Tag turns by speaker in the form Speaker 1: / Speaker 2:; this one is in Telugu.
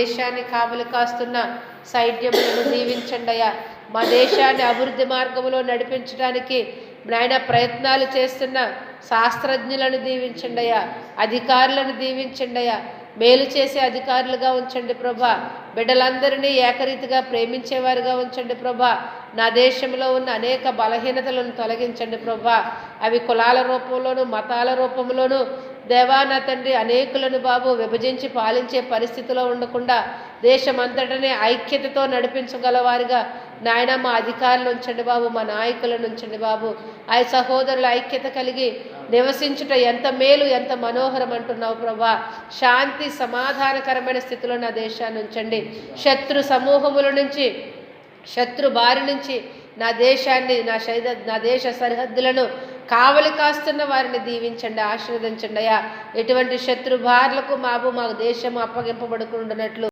Speaker 1: దేశాన్ని కావలి కాస్తున్న సైన్యములను దీవించండి అయ్యా. మా దేశాన్ని అభివృద్ధి మార్గంలో నడిపించడానికి నాయన ప్రయత్నాలు చేస్తున్న శాస్త్రజ్ఞులను దీవించండి అయ్యా. అధికారులను దీవించండి అయ్యా. మేలు చేసే అధికారులుగా ఉంచండి ప్రభా. బిడ్డలందరినీ ఏకరీతిగా ప్రేమించేవారుగా ఉంచండి ప్రభా. నా దేశంలో ఉన్న అనేక బలహీనతలను తొలగించండి ప్రభా. అవి కులాల రూపంలోనూ మతాల రూపంలోనూ దేవా నా తండ్రి అనేకులను బాబు విభజించి పాలించే పరిస్థితిలో ఉండకుండా దేశమంతటనే ఐక్యతతో నడిపించగలవారిగా నాయన మా అధికారులు ఉంచండి బాబు, మా నాయకులను ఉంచండి బాబు. ఆ సహోదరుల ఐక్యత కలిగి నివసించుట ఎంత మేలు, ఎంత మనోహరం అంటున్నావు ప్రభా. శాంతి సమాధానకరమైన స్థితిలో నా దేశాన్ని ఉంచండి. శత్రు సమూహముల నుంచి, శత్రు బారి నుంచి నా దేశాన్ని, నా దేశ సరిహద్దులను కావలి కాస్తున్న వారిని దీవించండి, ఆశీర్వదించండి అయ్యా. ఎటువంటి శత్రు బార్లకు మా దేశం అప్పగింపబడుకుంటున్నట్లు